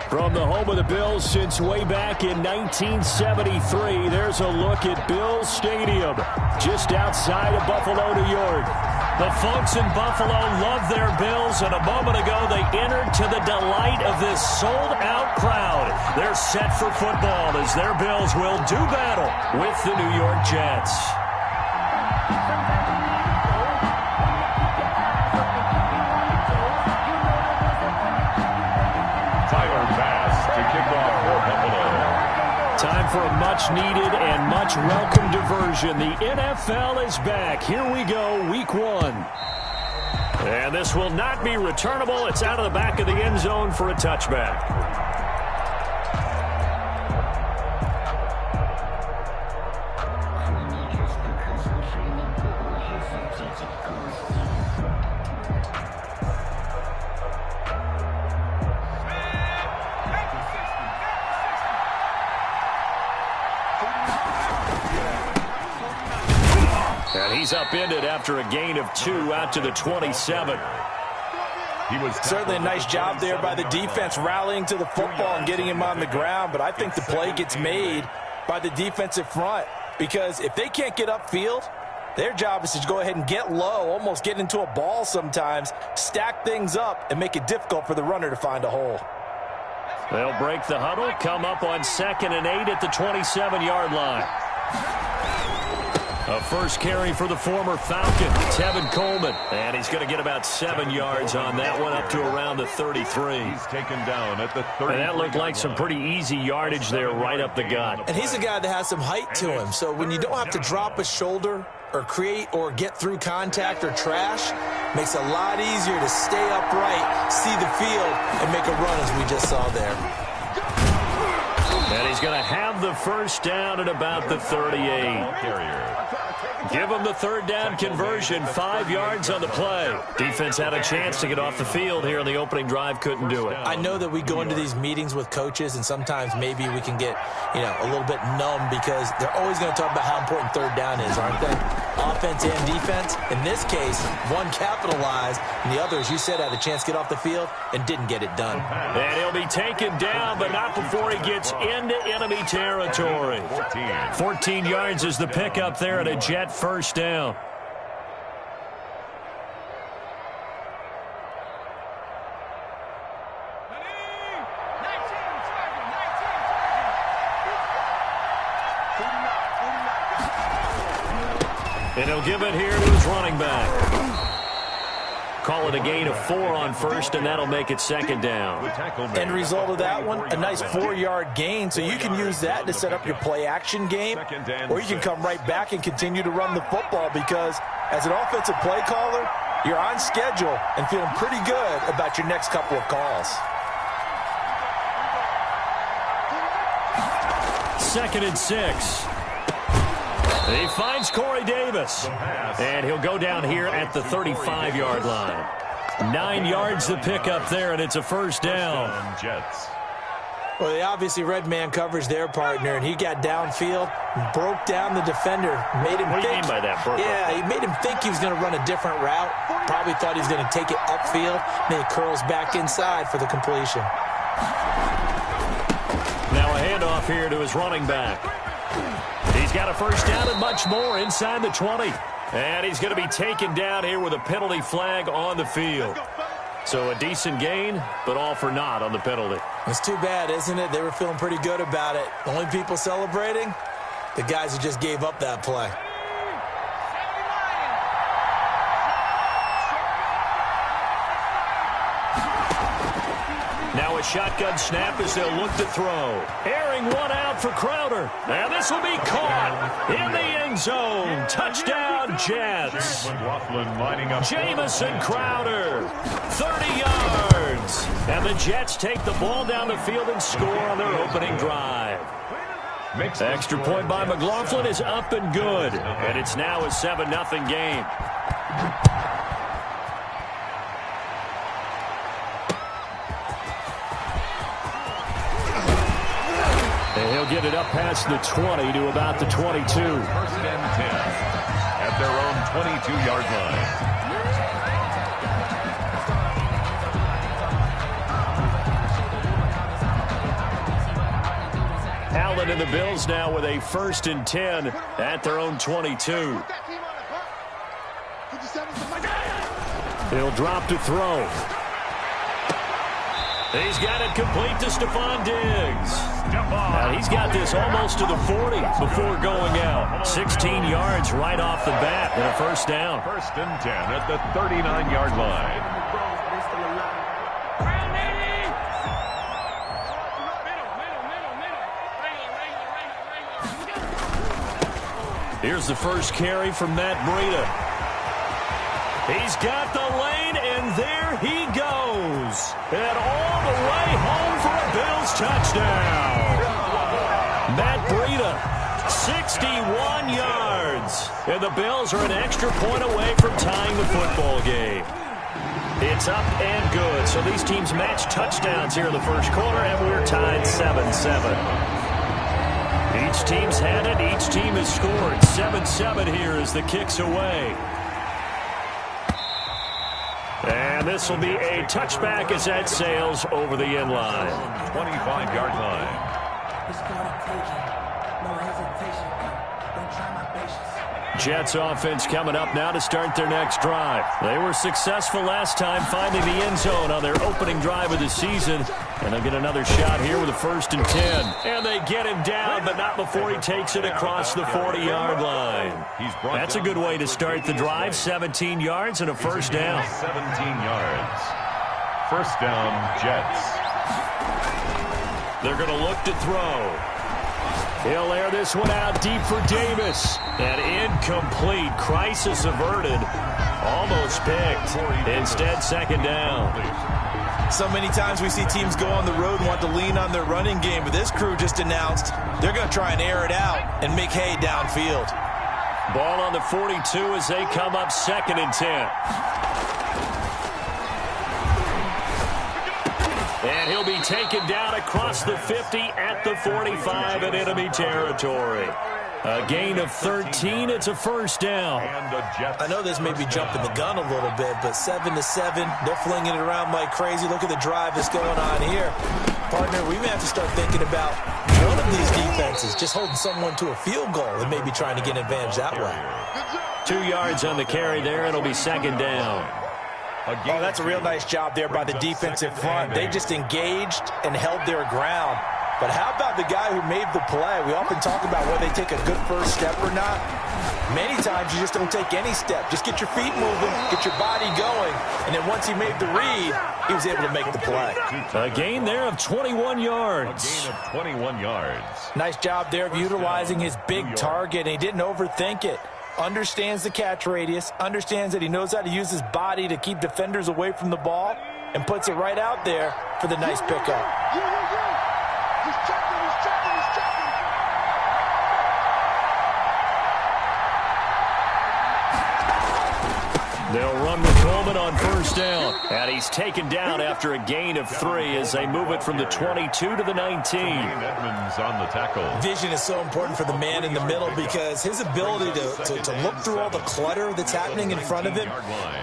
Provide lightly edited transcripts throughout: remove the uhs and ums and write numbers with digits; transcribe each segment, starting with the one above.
From the home of the Bills since way back in 1973, there's a look at Bills Stadium, just outside of Buffalo, New York. The folks in Buffalo love their Bills, and a moment ago they entered to the delight of this sold-out crowd. They're set for football as their Bills will do battle with the New York Jets. Time for a much-needed and much-welcome diversion. The NFL is back. Here we go, Week 1. And this will not be returnable. It's out of the back of the end zone for a touchback. He's upended after a gain of 2 out to the 27. Certainly a nice job there by the defense rallying to the football and getting him on the ground, but I think the play gets made by the defensive front because if they can't get upfield, their job is to go ahead and get low, almost get into a ball sometimes, stack things up, and make it difficult for the runner to find a hole. They'll break the huddle, come up on 2nd and 8 at the 27-yard line. A first carry for the former Falcon, Tevin Coleman. And he's going to get about 7 yards on that one, up to around the 33. He's taken down at the 30. And that looked like some pretty easy yardage there right up the gut. And he's a guy that has some height to him. So when you don't have to drop a shoulder or create or get through contact or trash, makes it a lot easier to stay upright, see the field, and make a run as we just saw there. And he's going to have the first down at about the 38. Give him the third down conversion, 5 yards on the play. Defense had a chance to get off the field here on the opening drive, couldn't do it. I know that we go into these meetings with coaches, and sometimes maybe we can get, a little bit numb because they're always going to talk about how important third down is, aren't they? Offense and defense. In this case, one capitalized, and the other, as you said, had a chance to get off the field and didn't get it done. And he'll be taken down, but not before he gets into enemy territory. 14 yards is the pickup there at a Jet first down. And he'll give it here to his running back. Call it a gain of 4 on first, and that'll make it 2nd down. End result of that one, a nice 4-yard gain, so you can use that to set up your play-action game, or you can come right back and continue to run the football because as an offensive play caller, you're on schedule and feeling pretty good about your next couple of calls. 2nd and 6. He finds Corey Davis, and he'll go down here at the 35-yard line. 9 yards to pick up there, and it's a first down. Well, they obviously read man coverage their partner, and he got downfield and broke down the defender. Made him what think, do you mean by that, Burke? Yeah, he made him think he was going to run a different route. Probably thought he was going to take it upfield. Then he curls back inside for the completion. Now a handoff here to his running back. He's got a first down and much more inside the 20. And he's going to be taken down here with a penalty flag on the field. So a decent gain, but all for naught on the penalty. It's too bad, isn't it? They were feeling pretty good about it. The only people celebrating, the guys who just gave up that play. Now a shotgun snap as they'll look to throw. Airing one out for Crowder. And this will be caught in the end zone. Touchdown, Jets. Jamison Crowder, 30 yards. And the Jets take the ball down the field and score on their opening drive. Extra point by McLaughlin is up and good. And it's now a 7-0 game. And he'll get it up past the 20 to about the 22. 1st and 10 at their own 22-yard line. Allen and the Bills now with a 1st and 10 at their own 22. He'll drop to throw. He's got it complete to Stephon Diggs. Now he's got this almost to the 40 before going out. 16 yards right off the bat and a 1st down. 1st and 10 at the 39-yard line. Here's the first carry from Matt Breida. He's got the lane, and there he goes. And all the way home for a Bills touchdown. Matt Breida, 61 yards. And the Bills are an extra point away from tying the football game. It's up and good. So these teams match touchdowns here in the first quarter, and we're tied 7-7. Each team's had it. Each team has scored. 7-7 here as the kick's away. And this will be a touchback as that sails over the end line. 25-yard line. Jets offense coming up now to start their next drive. They were successful last time finding the end zone on their opening drive of the season. And they'll get another shot here with a 1st and 10. And they get him down, but not before he takes it across the 40-yard line. That's a good way to start the drive. 17 yards and a 1st down. 17 yards. 1st down, Jets. They're going to look to throw. He'll air this one out deep for Davis. And incomplete. Crisis averted. Almost picked. Instead, 2nd down. So many times we see teams go on the road and want to lean on their running game, but this crew just announced they're going to try and air it out and make hay downfield. Ball on the 42 as they come up 2nd and 10. And he'll be taken down across the 50 at the 45 in enemy territory. A gain of 13. It's a 1st down. I know this may be jumping the gun a little bit, but 7-7, they're flinging it around like crazy. Look at the drive that's going on here. Partner, we may have to start thinking about one of these defenses just holding someone to a field goal and maybe trying to get an advantage that way. 2 yards on the carry there. It'll be 2nd down. Oh, that's a real nice job there by the defensive front. They just engaged and held their ground. But how about the guy who made the play? We often talk about whether they take a good first step or not. Many times you just don't take any step. Just get your feet moving, get your body going, and then once he made the read, he was able to make the play. A gain there of 21 yards. A gain of 21 yards. Nice job there of utilizing his big target, and he didn't overthink it. Understands the catch radius, understands that he knows how to use his body to keep defenders away from the ball, and puts it right out there for the nice pickup. They'll run with Coleman on 1st down. And he's taken down after a gain of 3 as they move it from the 22 to the 19. Edmonds on the tackle. Vision is so important for the man in the middle because his ability to look through all the clutter that's happening in front of him,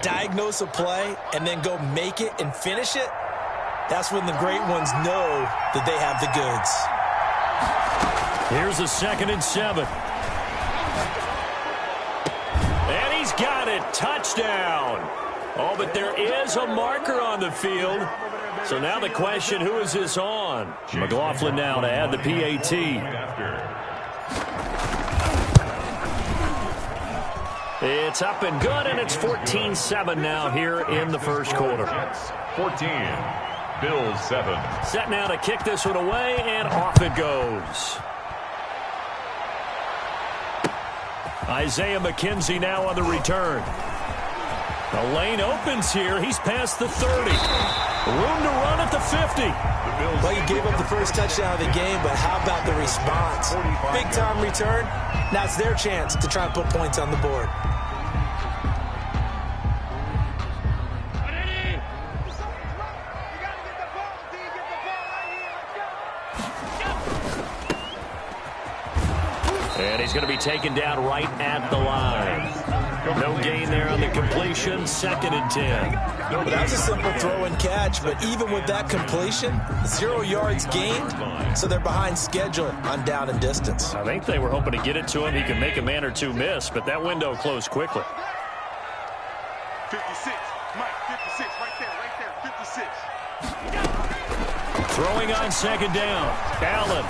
diagnose a play, and then go make it and finish it, that's when the great ones know that they have the goods. Here's a 2nd and 7. And he's got it. Touchdown. Oh, but there is a marker on the field. So now the question, who is this on? McLaughlin now to add the PAT. It's up and good, and it's 14-7 now here in the first quarter. 14, Bills 7. Set now to kick this one away, and off it goes. Isaiah McKenzie now on the return. The lane opens here. He's past the 30. Room to run at the 50. Well, he gave up the first touchdown of the game, but how about the response? Big-time return. Now it's their chance to try and put points on the board. And he's going to be taken down right at the line. No gain there on the completion. 2nd and 10. Well, that was a simple throw and catch, but even with that completion, 0 yards gained, so they're behind schedule on down and distance. I think they were hoping to get it to him. He could make a man or two miss, but that window closed quickly. 56, Mike, 56, right there, 56. Throwing on 2nd down. Allen.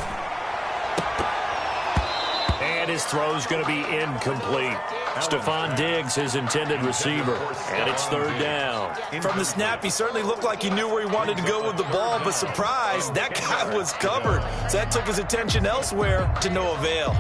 And his throw's going to be incomplete. Stephon Diggs, his intended receiver. And it's 3rd down. From the snap, he certainly looked like he knew where he wanted to go with the ball, but surprise, that guy was covered. So that took his attention elsewhere to no avail.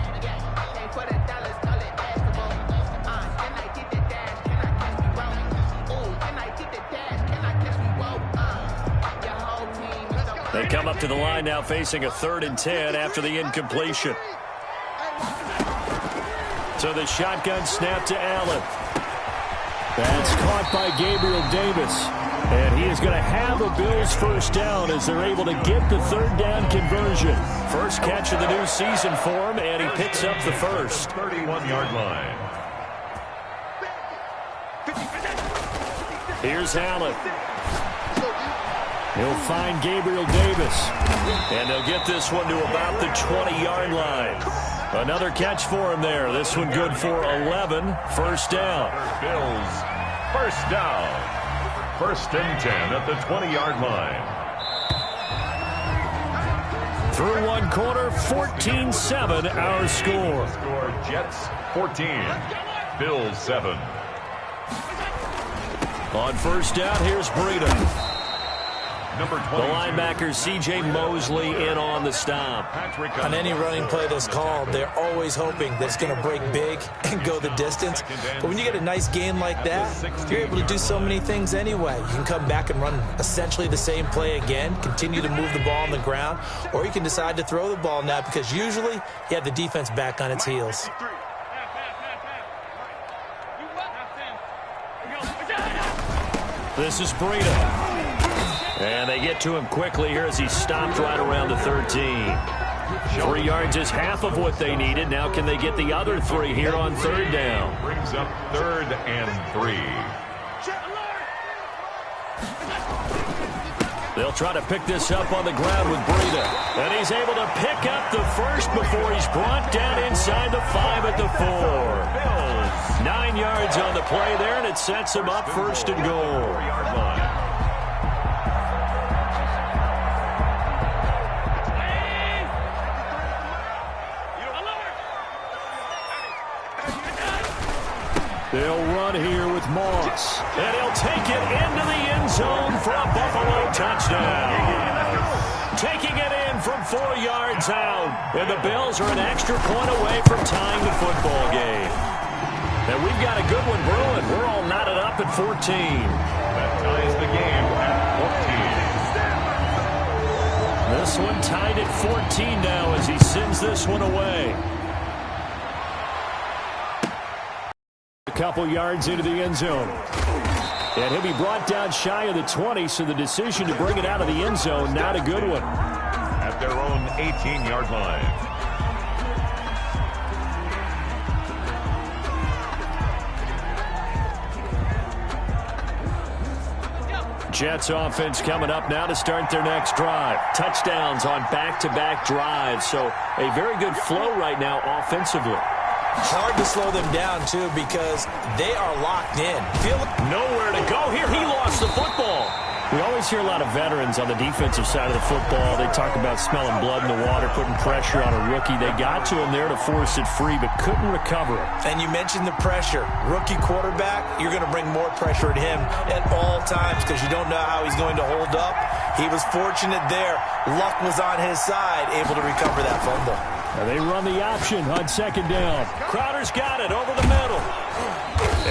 They come up to the line now facing a 3rd and 10 after the incompletion. So the shotgun snap to Allen. That's caught by Gabriel Davis. And he is going to have a Bills 1st down as they're able to get the 3rd down conversion. First catch of the new season for him, and he picks up the first. 31-yard line. Here's Allen. He'll find Gabriel Davis. And they'll get this one to about the 20-yard line. Another catch for him there. This one good for 11. 1st down. Bills, 1st down. 1st and 10 at the 20-yard line. Through 1 quarter, 14-7 our score. Jets 14, Bills 7. On 1st down, here's Breida. Number 22. The linebacker, C.J. Mosley, in on the stop. On any running play that's called, they're always hoping that it's going to break big and go the distance. But when you get a nice gain like that, you're able to do so many things anyway. You can come back and run essentially the same play again, continue to move the ball on the ground, or you can decide to throw the ball now because usually you have the defense back on its heels. This is Breida. And they get to him quickly here as he stopped right around the 13. 3 yards is half of what they needed. Now can they get the other 3 here on 3rd down? Brings up 3rd and 3. They'll try to pick this up on the ground with Breida. And he's able to pick up the first before he's brought down inside the 5 at the 4. 9 yards on the play there, and it sets him up 1st and goal. They'll run here with Moss. And he'll take it into the end zone for a Buffalo touchdown. Taking it in from 4 yards out. And the Bills are an extra point away from tying the football game. And we've got a good one brewing. We're all knotted up at 14. That ties the game at 14. This one tied at 14 now as he sends this one away. Couple yards into the end zone. And he'll be brought down shy of the 20, so the decision to bring it out of the end zone, not a good one. At their own 18-yard line. Jets offense coming up now to start their next drive. Touchdowns on back-to-back drives, so a very good flow right now offensively. Hard to slow them down, too, because they are locked in. Nowhere to go here. He lost the football. We always hear a lot of veterans on the defensive side of the football. They talk about smelling blood in the water, putting pressure on a rookie. They got to him there to force it free, but couldn't recover it. And you mentioned the pressure. Rookie quarterback, you're going to bring more pressure at him at all times because you don't know how he's going to hold up. He was fortunate there. Luck was on his side, able to recover that fumble. Now they run the option on 2nd down. Crowder's got it over the middle.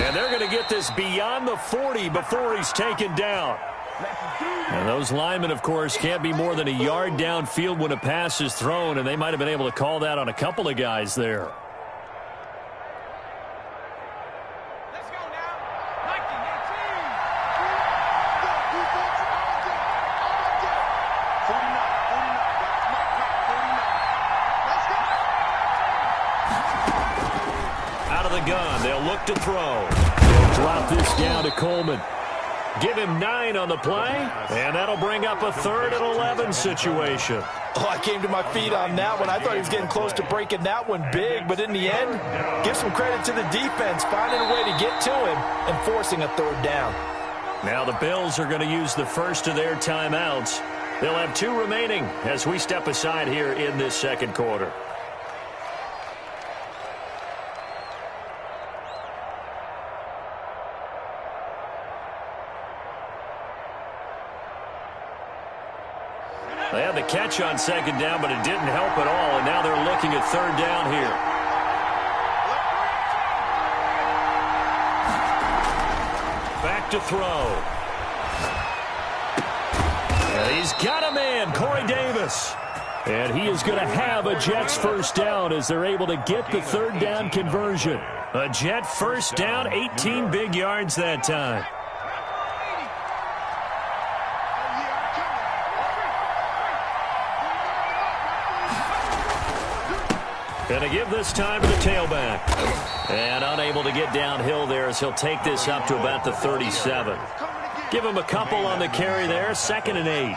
And they're going to get this beyond the 40 before he's taken down. And those linemen, of course, can't be more than a yard downfield when a pass is thrown, and they might have been able to call that on a couple of guys there. the gun. They'll look to throw. They'll drop this down to Coleman. Give him 9 on the play, and that'll bring up a 3rd and 11 situation. Oh, I came to my feet on that one. I thought he was getting close to breaking that one big, but in the end, give some credit to the defense, finding a way to get to him and forcing a 3rd down. Now the Bills are going to use the first of their timeouts. They'll have 2 remaining as we step aside here in this second quarter. They had the catch on 2nd down, but it didn't help at all, and now they're looking at 3rd down here. Back to throw. And he's got a man, Corey Davis. And he is going to have a Jets first down as they're able to get the 3rd down conversion. A Jet first down, 18 big yards that time. Going to give this time to the tailback. And unable to get downhill there as he'll take this up to about the 37. Give him a couple on the carry there, 2nd and 8.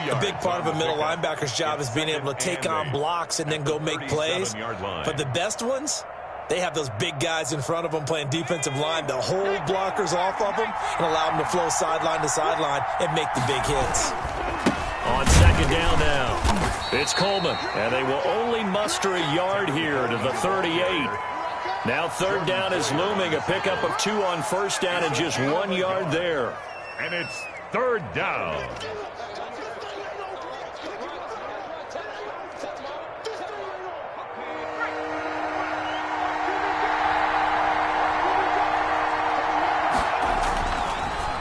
A big part of a middle linebacker's job is being able to take on blocks and then go make plays. But the best ones, they have those big guys in front of them playing defensive line that hold blockers off of them and allow them to flow sideline to sideline and make the big hits. On 2nd down now, it's Coleman, and they will only muster a yard here to the 38. Now 3rd down is looming, a pickup of 2 on 1st down and just 1 yard there. And it's 3rd down.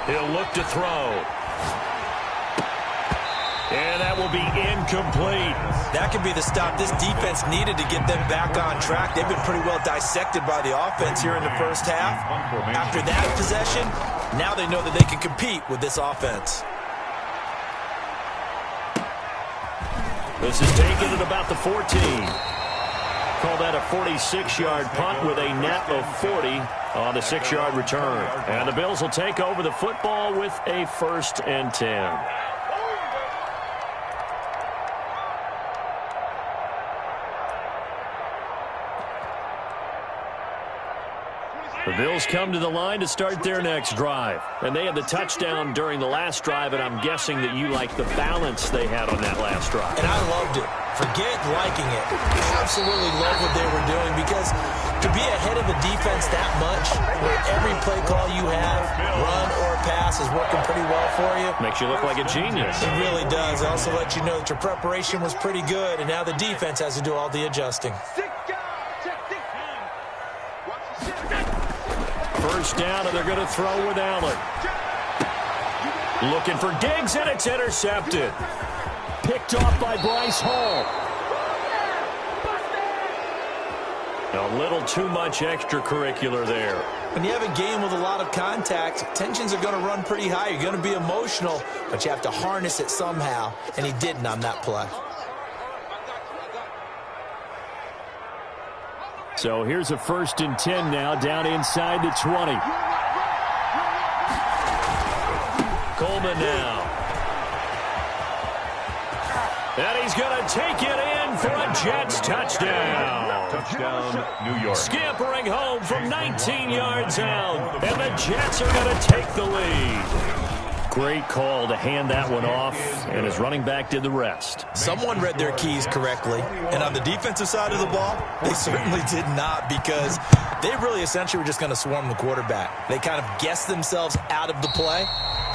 He'll look to throw. And that will be incomplete. That could be the stop this defense needed to get them back on track. They've been pretty well dissected by the offense here in the first half. After that possession, now they know that they can compete with this offense. This is taken at about the 14. Call that a 46-yard punt with a net of 40 on the 6-yard return. And the Bills will take over the football with a 1st and 10. The Bills come to the line to start their next drive. And they had the touchdown during the last drive, and I'm guessing that you like the balance they had on that last drive. And I loved it. Forget liking it. Absolutely love what they were doing, because to be ahead of a defense that much, where every play call you have, run or pass, is working pretty well for you. Makes you look like a genius. It really does. It also lets you know that your preparation was pretty good, and now the defense has to do all the adjusting. First down, and they're going to throw with Allen. Looking for Diggs, and it's intercepted. Picked off by Bryce Hall. A little too much extracurricular there. When you have a game with a lot of contact, tensions are going to run pretty high. You're going to be emotional, but you have to harness it somehow, and he didn't on that play. So here's a 1st and 10 now, down inside the 20. Coleman now. And he's going to take it in for a Jets touchdown. Touchdown, New York. Scampering home from 19 yards out. And the Jets are going to take the lead. Great call to hand that one off, and his running back did the rest. Someone read their keys correctly, and on the defensive side of the ball, they certainly did not, because they really essentially were just going to swarm the quarterback. They kind of guessed themselves out of the play,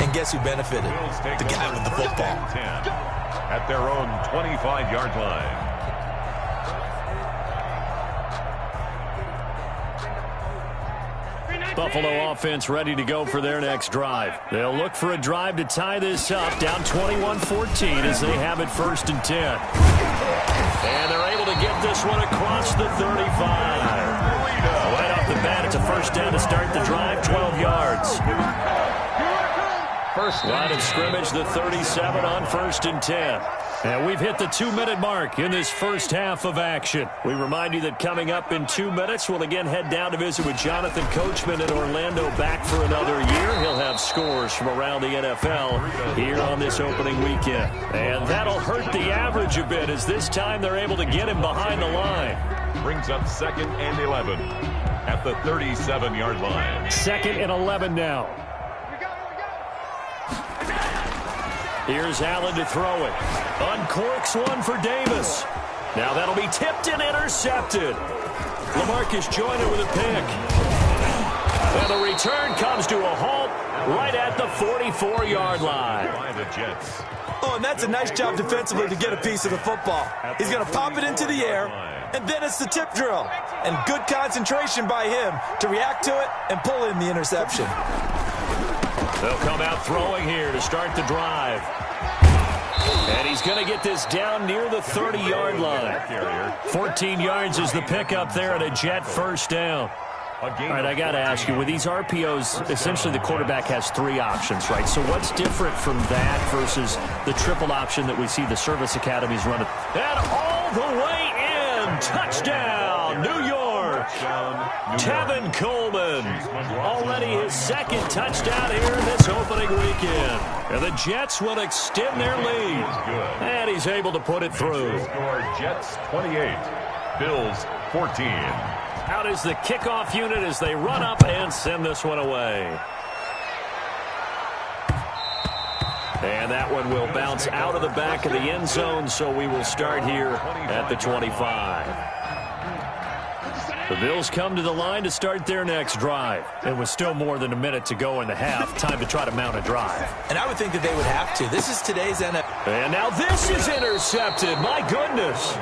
and guess who benefited? The guy with the football. At their own 25-yard line. Buffalo offense ready to go for their next drive. They'll look for a drive to tie this up, down 21-14 as they have it 1st and 10. And they're able to get this one across the 35. Right off the bat, it's a first down to start the drive, 12 yards. Line of scrimmage, the 37 on 1st and 10. And we've hit the 2-minute mark in this first half of action. We remind you that coming up in 2 minutes, we'll again head down to visit with Jonathan Coachman in Orlando, back for another year. He'll have scores from around the NFL here on this opening weekend. And that'll hurt the average a bit, as this time they're able to get him behind the line. Brings up 2nd and 11 at the 37-yard line. 2nd and 11 now. Here's Allen to throw it. Uncorks one for Davis. Now that'll be tipped and intercepted. LaMarcus Joyner with a pick. And the return comes to a halt right at the 44-yard line. By the Jets. Oh, and that's a nice job defensively to get a piece of the football. He's going to pop it into the air, and then it's the tip drill. And good concentration by him to react to it and pull in the interception. They'll come out throwing here to start the drive. And he's going to get this down near the 30-yard line. 14 yards is the pickup there at a Jet first down. All right, I got to ask you, with these RPOs, essentially the quarterback has 3 options, right? So what's different from that versus the triple option that we see the service academies running? And all the way in, touchdown, New York. Tevin Coleman, already his 2nd touchdown here in this opening weekend. And the Jets will extend their lead. And he's able to put it through. Score Jets 28, Bills 14. Out is the kickoff unit as they run up and send this one away. And that one will bounce out of the back of the end zone, so we will start here at the 25. The Bills come to the line to start their next drive. It was still more than a minute to go in the half. Time to try to mount a drive. And I would think that they would have to. This is today's NFL. And now this is intercepted. My goodness.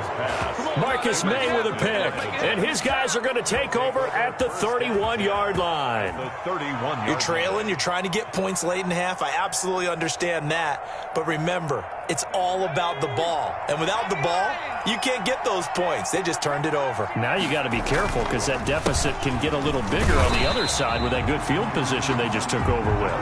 Marcus May with a pick. And his guys are going to take over at the 31-yard line. You're trailing. You're trying to get points late in half. I absolutely understand that. But remember, it's all about the ball. And without the ball, you can't get those points. They just turned it over. Now you got to be careful, because that deficit can get a little bigger on the other side with that good field position they just took over with.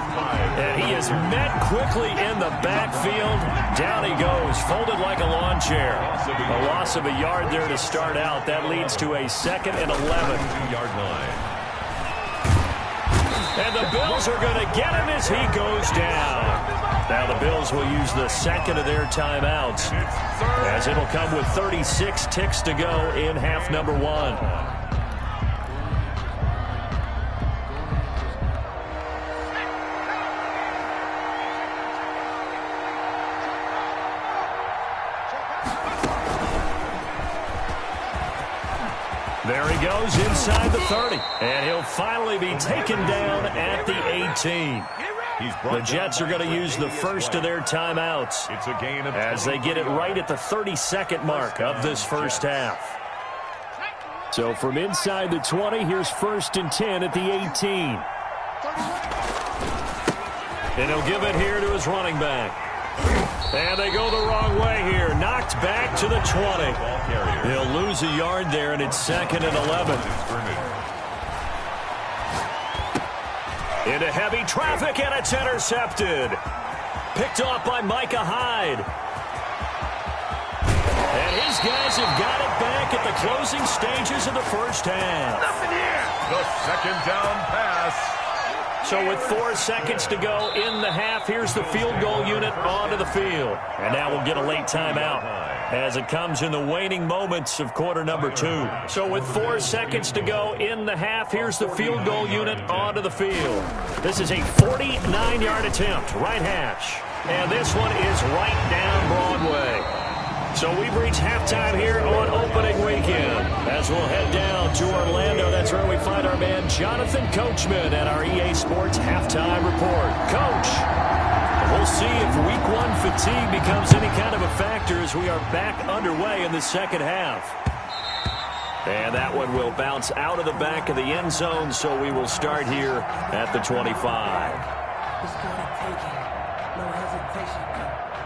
And he is met quickly in the backfield. Down he goes, folded like a lawn chair. A loss of a yard there to start out. That leads to a 2nd and 11. 2-yard line. And the Bills are going to get him as he goes down. Now the Bills will use the 2nd of their timeouts, as it'll come with 36 ticks to go in half number 1. There he goes inside the 30, and he'll finally be taken down at the 18. The Jets are going to use the first of their timeouts as they get it right at the 32nd mark of this first half. So from inside the 20, here's 1st and 10 at the 18. And he'll give it here to his running back. And they go the wrong way here. Knocked back to the 20. He'll lose a yard there, and it's 2nd and 11. Into heavy traffic, and it's intercepted. Picked off by Micah Hyde. And his guys have got it back at the closing stages of the first half. The 2nd down pass. So with 4 seconds to go in the half, here's the field goal unit onto the field. And now we'll get a late timeout as it comes in the waning moments of quarter number 2. So with 4 seconds to go in the half, here's the field goal unit onto the field. This is a 49-yard attempt, right hash. And this one is right down Broadway. So we've reached halftime here on opening weekend. As we'll head down to Orlando, that's where we find our man Jonathan Coachman at our EA Sports Halftime Report. Coach, we'll see if Week 1 fatigue becomes any kind of a factor as we are back underway in the second half. And that one will bounce out of the back of the end zone, so we will start here at the 25. It's gonna take it. No hesitation.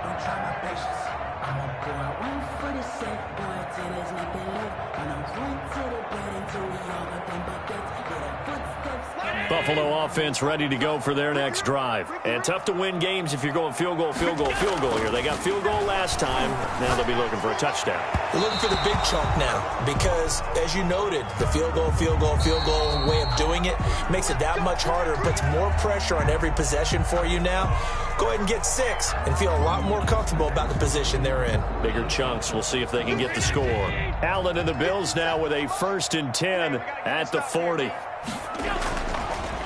Don't try my patience. I'm a boy, one for the safe boy, till there's nothing left. And I'm going to the bed until we all got them buckets. Yeah, footsteps coming Buffalo offense ready to go for their next drive. And tough to win games if you're going field goal here. They got field goal last time. Now they'll be looking for a touchdown. They're looking for the big chunk now because, as you noted, the field goal way of doing it makes it that much harder. It puts more pressure on every possession for you now. Go ahead and get 6 and feel a lot more comfortable about the position they're in. Bigger chunks. We'll see if they can get the score. Allen and the Bills now with a 1st and 10 at the 40.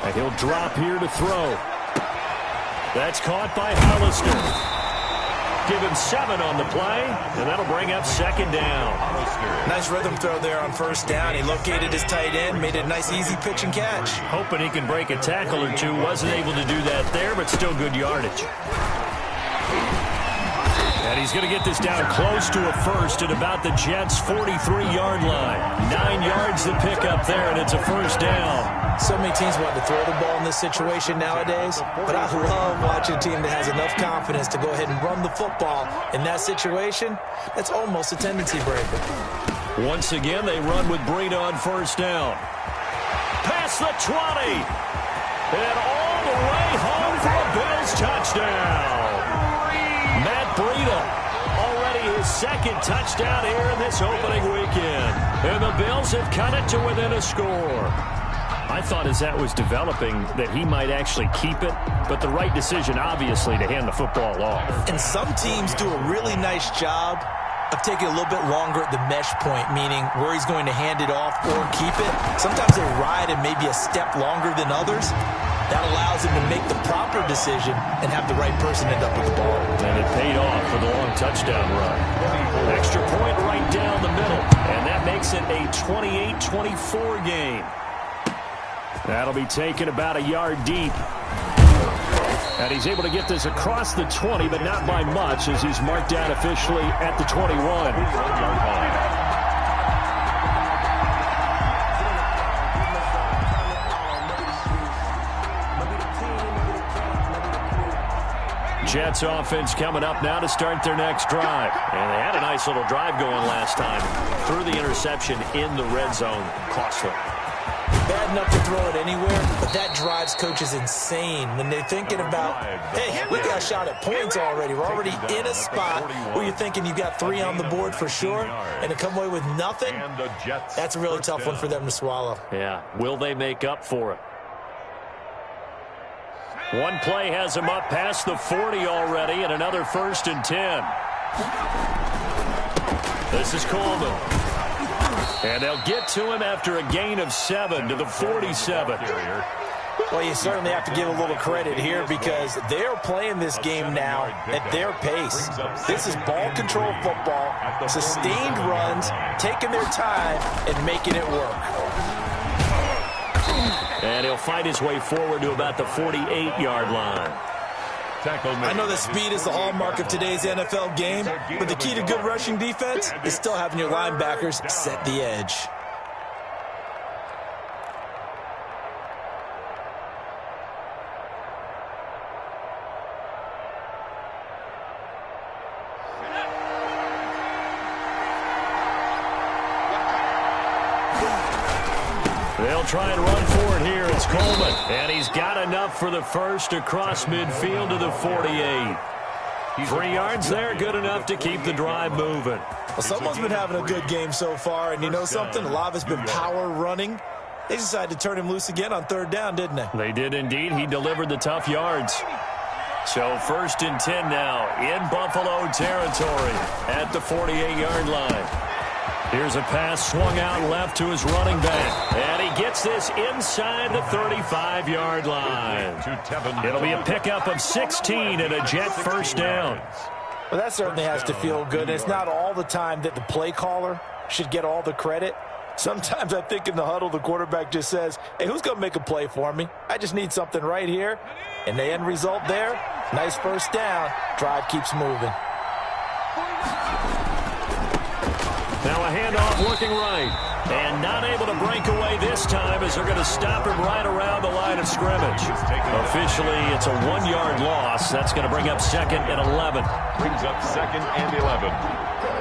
And he'll drop here to throw. That's caught by Hollister. Give him 7 on the play, and that'll bring up 2nd down. Nice rhythm throw there on 1st down. He located his tight end, made it a nice, easy pitch and catch. Hoping he can break a tackle or two. Wasn't able to do that there, but still good yardage. And he's going to get this down close to a 1st at about the Jets' 43-yard line. 9 yards to pick up there, and it's a 1st down. So many teams want to throw the ball in this situation nowadays, but I love watching a team that has enough confidence to go ahead and run the football. In that situation, that's almost a tendency breaker. Once again, they run with Breida on 1st down. Past the 20. And all the way home for a Bills touchdown. Matt Breida, already his 2nd touchdown here in this opening weekend. And the Bills have cut it to within a score. I thought as that was developing that he might actually keep it, but the right decision, obviously, to hand the football off. And some teams do a really nice job of taking a little bit longer at the mesh point, meaning where he's going to hand it off or keep it. Sometimes they ride it maybe a step longer than others. That allows him to make the proper decision and have the right person end up with the ball. And it paid off for the long touchdown run. Extra point right down the middle, and that makes it a 28-24 game. That'll be taken about a yard deep. And he's able to get this across the 20, but not by much, as he's marked down officially at the 21. Jets offense coming up now to start their next drive. And they had a nice little drive going last time. Threw the interception in the red zone. Costly. Bad enough to throw it anywhere, but that drives coaches insane when they're thinking about, hey, we got a shot at points already. We're already in a spot where you're thinking you got 3 on the board for sure, and to come away with nothing, that's a really tough one for them to swallow. Yeah, will they make up for it? One play has him up past the 40 already, and another 1st and 10. This is Coleman. And they'll get to him after a gain of 7 to the 47. Well, you certainly have to give a little credit here because they're playing this game now at their pace. This is ball control football, sustained runs, taking their time and making it work. And he'll fight his way forward to about the 48-yard line. I know that speed is the hallmark of today's NFL game, but the key to good rushing defense is still having your linebackers set the edge. They'll try and run for it here. It's Coleman. And he's got enough for the 1st across midfield to the 48. 3 yards there, good enough to keep the drive moving. Well, someone's been having a good game so far, and you know something? A lot of it's been power running. They decided to turn him loose again on 3rd down, didn't they? They did indeed. He delivered the tough yards. So 1st and 10 now in Buffalo territory at the 48-yard line. Here's a pass swung out left to his running back. And he gets this inside the 35-yard line. It'll be a pickup of 16 and a Jet 1st down. Well, that certainly has to feel good. It's not all the time that the play caller should get all the credit. Sometimes I think in the huddle, the quarterback just says, hey, who's going to make a play for me? I just need something right here. And the end result there, nice 1st down. Drive keeps moving. Now a handoff looking right. And not able to break away this time as they're going to stop him right around the line of scrimmage. Officially, it's a 1-yard loss. That's going to bring up 2nd and 11. Brings up 2nd and 11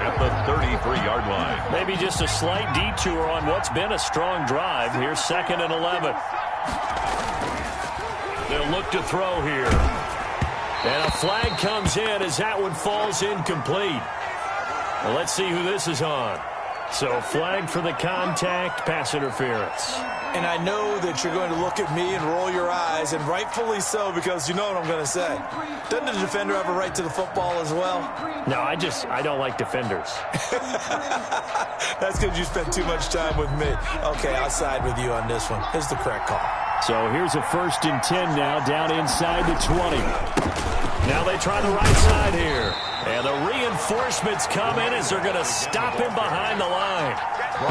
at the 33-yard line. Maybe just a slight detour on what's been a strong drive. Here's 2nd and 11. they'll look to throw here. And a flag comes in as that one falls incomplete. Well, let's see who this is on. So flag for the contact, pass interference. And I know that you're going to look at me and roll your eyes, and rightfully so, because you know what I'm going to say. Doesn't the defender have a right to the football as well? No, I don't like defenders. That's because you spent too much time with me. Okay, I'll side with you on this one. Here's the correct call. So here's a 1st and 10 now, down inside the 20. Now they try the right side here. And the reinforcements come in as they're going to stop him behind the line.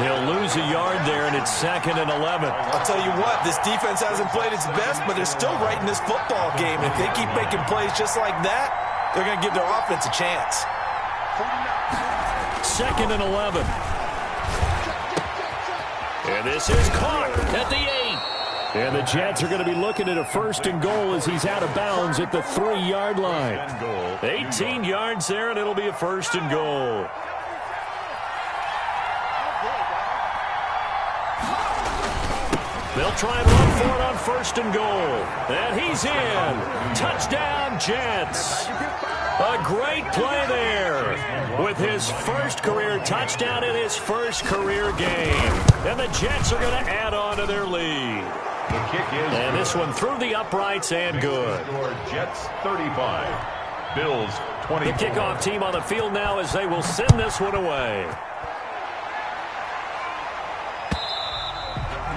He'll lose a yard there, and it's 2nd and 11. I'll tell you what, this defense hasn't played its best, but they're still right in this football game. If they keep making plays just like that, they're going to give their offense a chance. 2nd and 11. And this is caught at the 8. And the Jets are going to be looking at a 1st and goal as he's out of bounds at the 3-yard line. 18 yards there, and it'll be a 1st and goal. They'll try and run for it on 1st and goal. And he's in. Touchdown, Jets. A great play there with his first career touchdown in his first career game. And the Jets are going to add on to their lead. The kick is and this one through the uprights and good. Jets 35, Bills 20. The kickoff team on the field now as they will send this one away.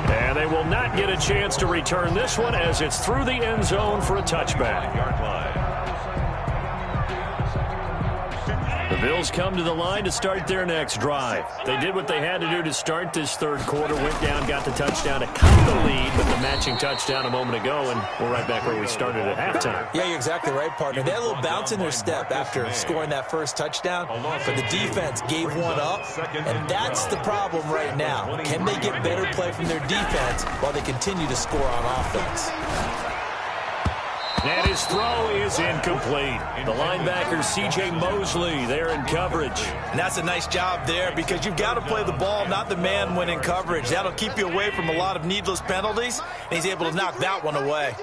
And they will not get a chance to return this one as it's through the end zone for a touchback. Yard line. The Bills come to the line to start their next drive. They did what they had to do to start this 3rd quarter, went down, got the touchdown to cut the lead, but the matching touchdown a moment ago, and we're right back where we started at halftime. Yeah, you're exactly right, partner. They had a little bounce in their step after scoring that first touchdown, but the defense gave one up, and that's the problem right now. Can they get better play from their defense while they continue to score on offense? And his throw is incomplete. The linebacker, C.J. Mosley, there in coverage. And that's a nice job there because you've got to play the ball, not the man when in coverage. That'll keep you away from a lot of needless penalties, and he's able to knock that one away.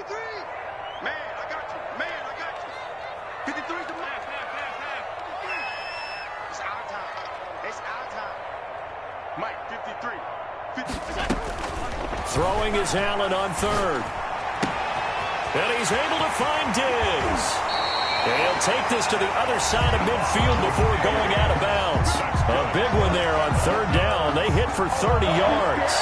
Man, I got you. Man, I got you. 53 to pass. It's our time. It's our time. Mike, 53. 53. Throwing is Allen on 3rd. And he's able to find Diggs. And he'll take this to the other side of midfield before going out of bounds. A big one there on 3rd down. They hit for 30 yards.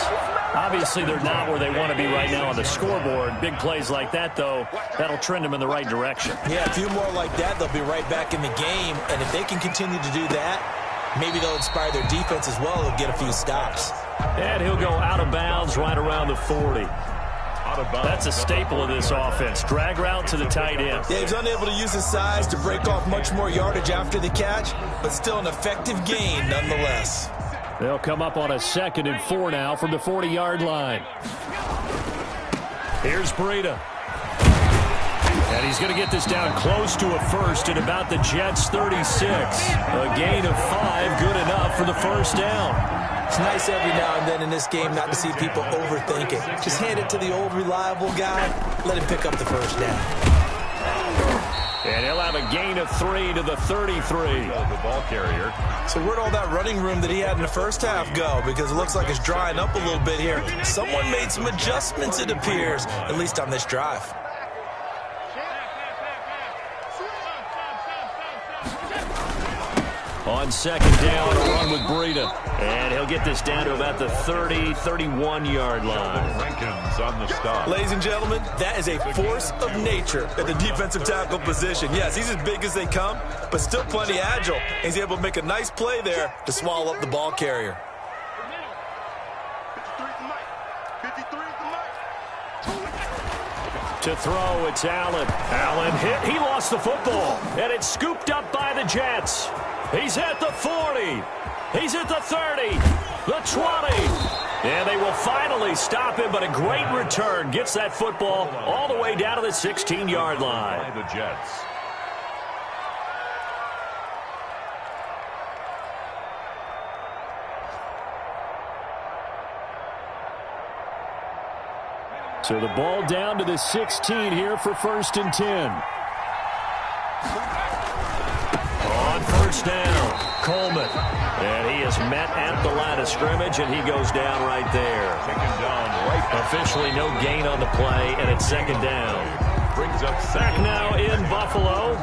Obviously, they're not where they want to be right now on the scoreboard. Big plays like that, though, that'll trend them in the right direction. Yeah, a few more like that, they'll be right back in the game. And if they can continue to do that, maybe they'll inspire their defense as well. They'll get a few stops. And he'll go out of bounds right around the 40. That's a staple of this offense. Drag route to the tight end. Yeah, he's unable to use his size to break off much more yardage after the catch, but still an effective gain nonetheless. They'll come up on a 2nd and 4 now from the 40-yard line. Here's Breida. And he's going to get this down close to a 1st at about the Jets' 36. A gain of 5, good enough for the 1st down. It's nice every now and then in this game not to see people overthink it. Just hand it to the old reliable guy. Let him pick up the 1st down. And he'll have a gain of 3 to the 33. The ball carrier. So where'd all that running room that he had in the first half go? Because it looks like it's drying up a little bit here. Someone made some adjustments, it appears, at least on this drive. On 2nd down, a run with Breida. And he'll get this down to about the 30, 31-yard line. Rankins on the stop. Ladies and gentlemen, that is a force of nature at the defensive tackle position. Yes, he's as big as they come, but still plenty agile. He's able to make a nice play there to swallow up the ball carrier. 53 to Mike. 53 to Mike. To throw, it's Allen. Allen hit. He lost the football. And it's scooped up by the Jets. He's at the 40. He's at the 30. The 20. And they will finally stop him, but a great return. Gets that football all the way down to the 16-yard line. By the Jets. So the ball down to the 16 here for 1st and 10. On 1st down, Coleman. And he is met at the line of scrimmage, and he goes down right there. Officially no gain on the play, and it's 2nd down. Brings up back now in Buffalo.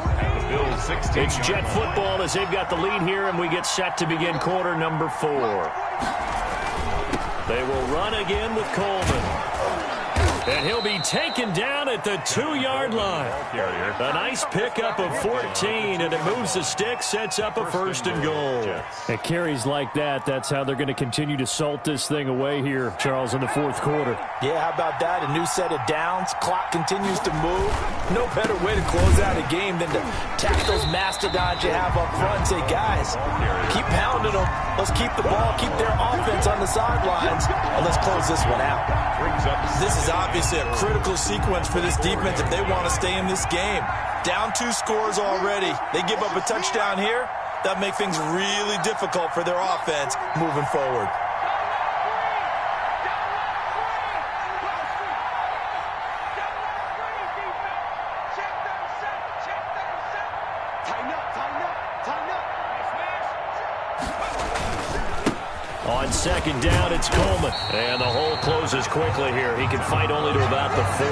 It's Jet football as they've got the lead here, and we get set to begin quarter number 4. They will run again with Coleman. And he'll be taken down at the 2-yard line. A nice pickup of 14, and it moves the stick, sets up a 1st and goal. At carries like that, that's how they're going to continue to salt this thing away here, Charles, in the 4th quarter. Yeah, how about that? A new set of downs. Clock continues to move. No better way to close out a game than to tap those mastodons you have up front and say, guys, keep pounding them. Let's keep the ball, keep their offense on the sidelines, and let's close this one out. This is obviously a critical sequence for this defense if they want to stay in this game. Down 2 scores already. They give up a touchdown here. That'll make things really difficult for their offense moving forward. On 2nd down, it's Coleman. And the hole closes quickly here. He can fight only to about the 4.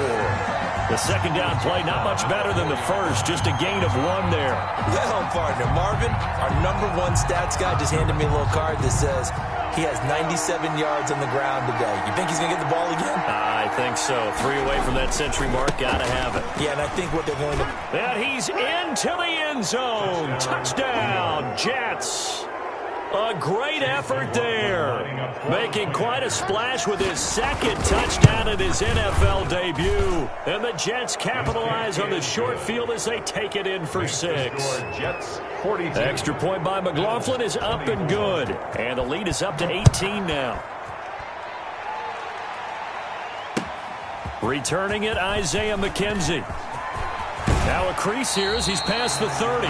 The 2nd down play, not much better than the first. Just a gain of 1 there. Well, partner, Marvin, our #1 stats guy just handed me a little card that says he has 97 yards on the ground today. You think he's going to get the ball again? I think so. 3 away from that century mark. Got to have it. Yeah, and I think what they're going to... And he's into the end zone. Touchdown, Jets. A great effort there. Making quite a splash with his 2nd touchdown in his NFL debut. And the Jets capitalize on the short field as they take it in for 6. Extra point by McLaughlin is up and good. And the lead is up to 18 now. Returning it, Isaiah McKenzie. Now a crease here as he's past the 30.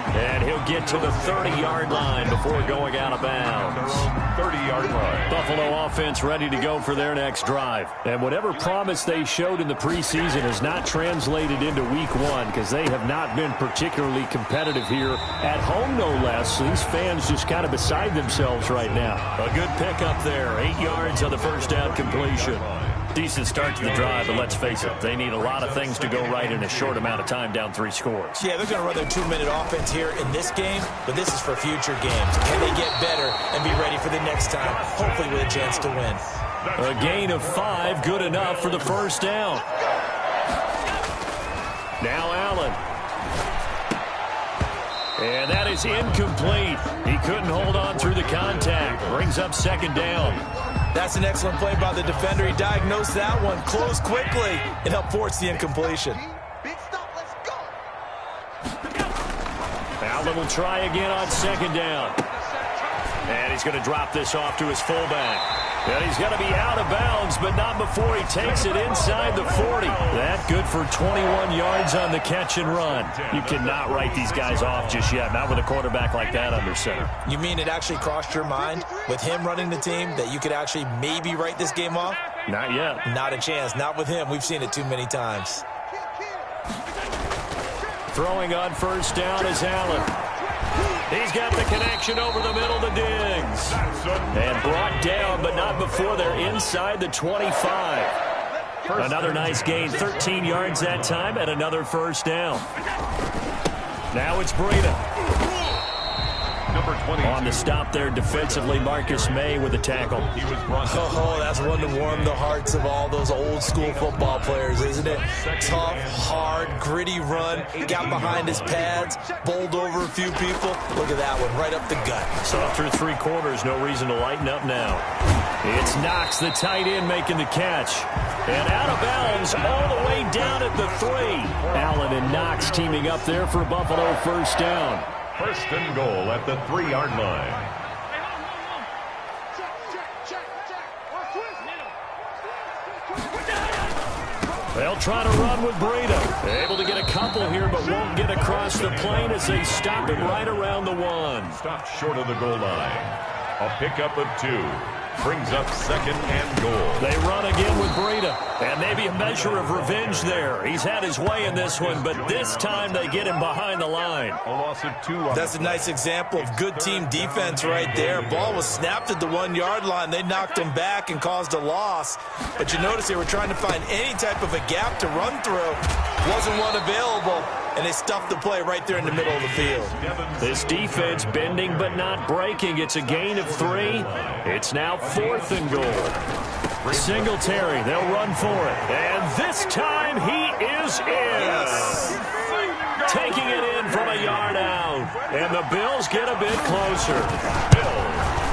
And he'll get to the 30-yard line before going out of bounds. 30-yard line. Buffalo offense ready to go for their next drive. And whatever promise they showed in the preseason has not translated into week 1 because they have not been particularly competitive here at home, no less. So these fans just kind of beside themselves right now. A good pickup there. 8 yards on the 1st down completion. Decent start to the drive, but let's face it, they need a lot of things to go right in a short amount of time down 3 scores. Yeah, they're going to run their 2-minute offense here in this game, but this is for future games. Can they get better and be ready for the next time, hopefully with a chance to win? A gain of 5, good enough for the 1st down. Now Allen. And that is incomplete. He couldn't hold on through the contact. Brings up 2nd down. That's an excellent play by the defender. He diagnosed that one, closed quickly, and helped force the incompletion. Allen will try again on 2nd down. And he's going to drop this off to his fullback. And he's going to be out of bounds, but not before he takes it inside the 40. That good for 21 yards on the catch and run. You cannot write these guys off just yet, not with a quarterback like that under center. You mean it actually crossed your mind with him running the team that you could actually maybe write this game off? Not yet. Not a chance. Not with him. We've seen it too many times. Throwing on 1st down is Allen. He's got the connection over the middle to Diggs. And brought down, but not before they're inside the 25. Another nice gain, 13 yards that time, and another 1st down. Now it's Breida. On the stop there defensively, Marcus May with a tackle. Oh, that's one to warm the hearts of all those old school football players, isn't it? Tough, hard, gritty run. Got behind his pads, bowled over a few people. Look at that one, right up the gut. So through 3 quarters, no reason to lighten up now. It's Knox, the tight end, making the catch. And out of bounds all the way down at the 3. Allen and Knox teaming up there for Buffalo 1st down. 1st and goal at the 3-yard line. They'll try to run with Breida. Able to get a couple here, but won't get across the plane as they stop him right around the 1. Stopped short of the goal line. A pickup of 2. Brings up 2nd and goal. They run again with Breida. And maybe a measure of revenge there. He's had his way in this one, but this time they get him behind the line. A loss of 2. That's a nice example of good team defense right there. Ball was snapped at the 1-yard line. They knocked him back and caused a loss. But you notice they were trying to find any type of a gap to run through. Wasn't one available, and they stuffed the play right there in the middle of the field. This defense bending but not breaking. It's a gain of 3. It's now 4th and goal. Singletary, they'll run for it. And this time he is in. Yes. Taking it in from a yard out. And the Bills get a bit closer.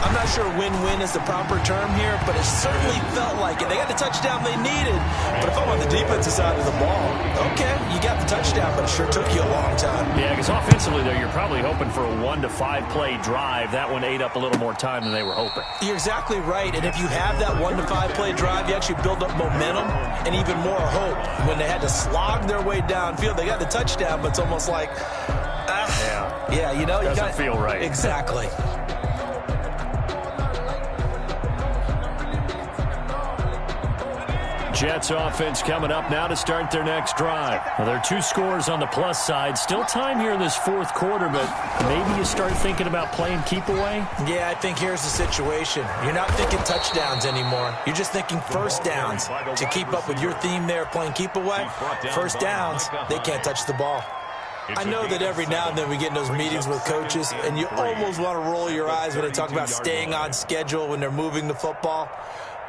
I'm not sure win-win is the proper term here, but it certainly felt like it. They got the touchdown they needed. But if I'm on the defensive side of the ball, okay, you got the touchdown, but it sure took you a long time. Yeah, because offensively there, you're probably hoping for a 1 to 5 play drive. That one ate up a little more time than they were hoping. You're exactly right, and if you have that 1 to 5 play drive, you actually build up momentum and even more hope. When they had to slog their way downfield, they got the touchdown, but it's almost like, yeah, you know, doesn't feel right. Exactly. Jets offense coming up now to start their next drive. Well, there are 2 scores on the plus side. Still time here in this 4th quarter, but maybe you start thinking about playing keep away? Yeah, I think here's the situation. You're not thinking touchdowns anymore. You're just thinking first downs. To keep up with your theme there, playing keep away, first downs, they can't touch the ball. I know that every now and then we get in those meetings with coaches, and you almost want to roll your eyes when they talk about staying on schedule when they're moving the football.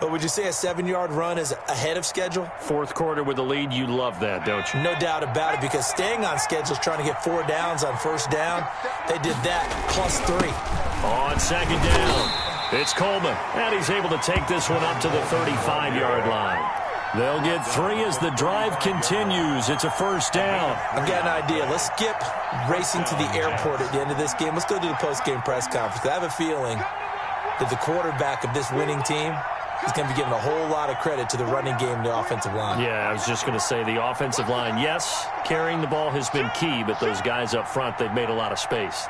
But would you say a 7-yard run is ahead of schedule? 4th quarter with the lead, you love that, don't you? No doubt about it, because staying on schedule is trying to get 4 downs on first down. They did that, plus 3. On 2nd down, it's Coleman, and he's able to take this one up to the 35-yard line. They'll get 3 as the drive continues. It's a first down. I've got an idea. Let's skip racing to the airport at the end of this game. Let's go to the post-game press conference. I have a feeling that the quarterback of this winning team is going to be giving a whole lot of credit to the running game and the offensive line. Yeah, I was just going to say the offensive line, yes, carrying the ball has been key, but those guys up front, they've made a lot of space.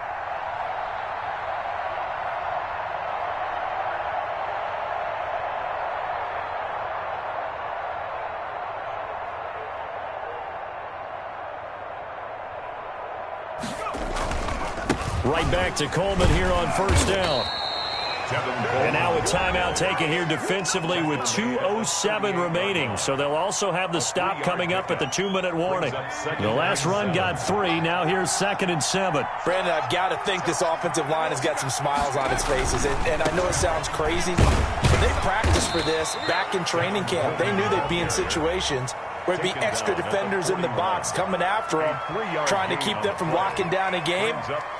Right back to Coleman here on first down. And now a timeout taken here defensively with 2:07 remaining. So they'll also have the stop coming up at the 2-minute warning. The last run got 3. Now here's 2nd and 7. Brandon, I've got to think this offensive line has got some smiles on its faces. And I know it sounds crazy, but they practiced for this back in training camp. They knew they'd be in situations where it'd be extra defenders in the box coming after them, trying to keep them from locking down a game.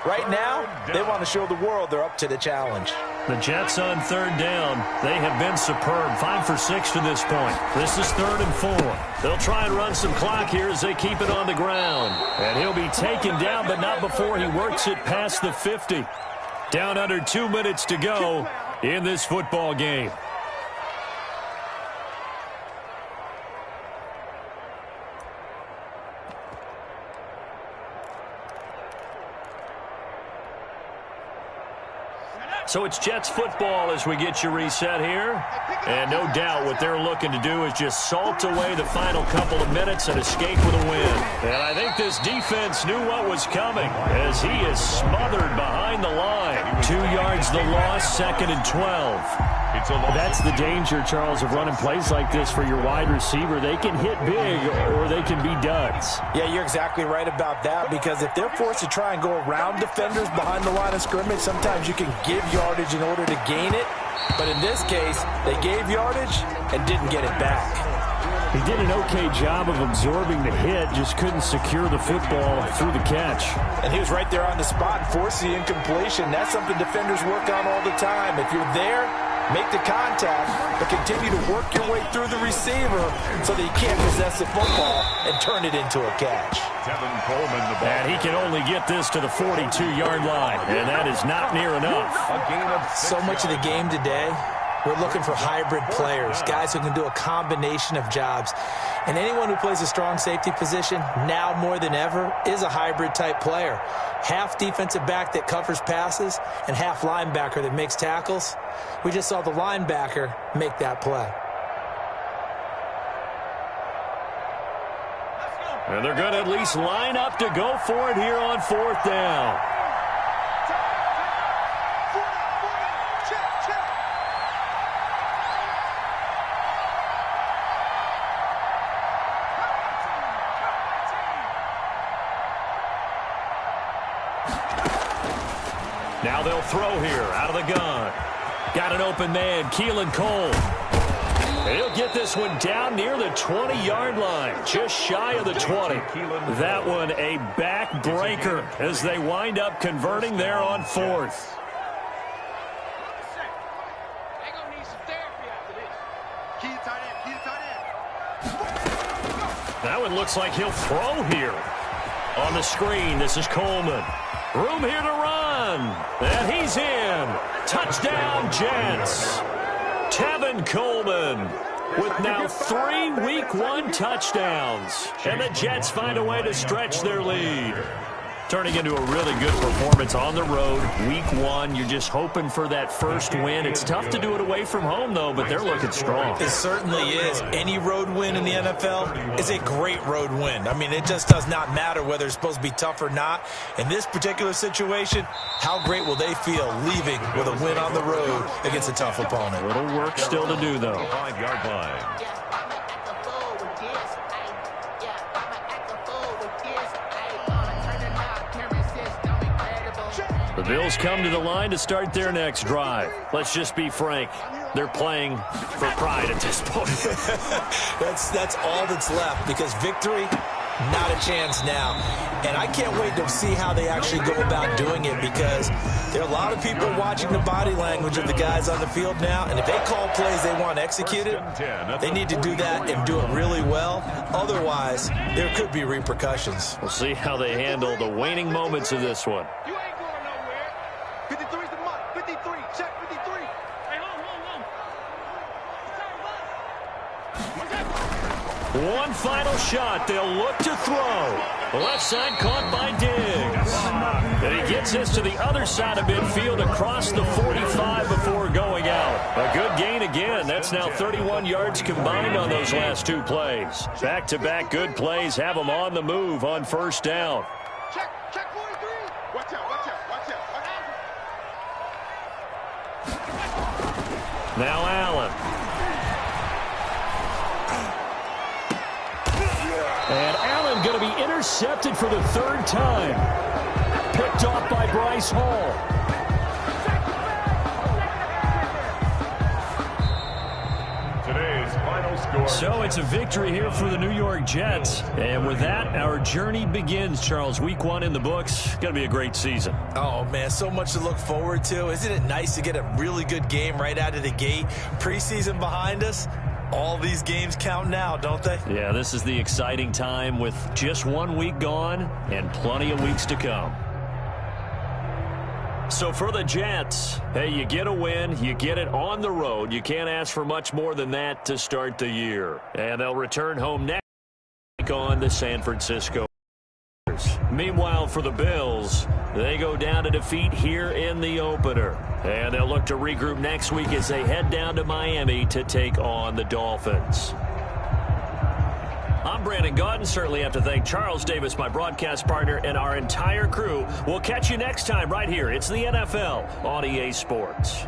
Right now, they want to show the world they're up to the challenge. The Jets on 3rd down. They have been superb. 5 for 6 to this point. This is 3rd and 4. They'll try and run some clock here as they keep it on the ground. And he'll be taken down, but not before he works it past the 50. Down under 2 minutes to go in this football game. So it's Jets football as we get you reset here. And no doubt what they're looking to do is just salt away the final couple of minutes and escape with a win. And I think this defense knew what was coming as he is smothered behind the line. 2 yards the loss, 2nd and 12. That's the danger, Charles, of running plays like this for your wide receiver. They can hit big or they can be duds. Yeah, you're exactly right about that, because if they're forced to try and go around defenders behind the line of scrimmage, sometimes you can give yardage in order to gain it. But in this case, they gave yardage and didn't get it back. He did an okay job of absorbing the hit, just couldn't secure the football through the catch. And he was right there on the spot and forced the incompletion. That's something defenders work on all the time. If you're there, make the contact, but continue to work your way through the receiver so that you can't possess the football and turn it into a catch. And he can only get this to the 42-yard line, and that is not near enough. So much of the game today We're looking for hybrid players, guys who can do a combination of jobs. And anyone who plays a strong safety position, now more than ever, is a hybrid-type player. Half defensive back that covers passes and half linebacker that makes tackles. We just saw the linebacker make that play. And they're going to at least line up to go for it here on 4th down. Now they'll throw here out of the gun. Got an open man, Keelan Cole. He'll get this one down near the 20-yard line, just shy of the 20. That one a backbreaker as they wind up converting there on 4th. That one looks like he'll throw here. On the screen, this is Coleman. Room here to run. And he's in. Touchdown, Jets. Tevin Coleman with now 3 Week 1 touchdowns. And the Jets find a way to stretch their lead. Turning into a really good performance on the road. Week 1, you're just hoping for that first win. It's tough to do it away from home, though, but they're looking strong. It certainly is. Any road win in the NFL is a great road win. I mean, it just does not matter whether it's supposed to be tough or not. In this particular situation, how great will they feel leaving with a win on the road against a tough opponent? A little work still to do, though. 5-yard line. The Bills come to the line to start their next drive. Let's just be frank. They're playing for pride at this point. That's all that's left, because victory, not a chance now. And I can't wait to see how they actually go about doing it, because there are a lot of people watching the body language of the guys on the field now, and if they call plays they want executed, they need to do that and do it really well. Otherwise, there could be repercussions. We'll see how they handle the waning moments of this one. 53's the mark. 53. Check 53. Hey, One final shot. They'll look to throw. Left side caught by Diggs. And he gets this to the other side of midfield across the 45 before going out. A good gain again. That's now 31 yards combined on those last 2 plays. Back-to-back good plays have them on the move on 1st down. Check 43. Watch out. Now Allen. And Allen going to be intercepted for the 3rd time. Picked off by Bryce Hall. Today's final score. So it's a victory here for the New York Jets. And with that, our journey begins, Charles. Week 1 in the books. Going to be a great season. Oh, man, so much to look forward to. Isn't it nice to get a really good game right out of the gate? Preseason behind us. All these games count now, don't they? Yeah, this is the exciting time with just 1 week gone and plenty of weeks to come. So for the Jets, hey, you get a win, you get it on the road. You can't ask for much more than that to start the year. And they'll return home next week on the San Francisco. Meanwhile, for the Bills, they go down to defeat here in the opener. And they'll look to regroup next week as they head down to Miami to take on the Dolphins. I'm Brandon Gaudin. Certainly have to thank Charles Davis, my broadcast partner, and our entire crew. We'll catch you next time right here. It's the NFL on EA Sports.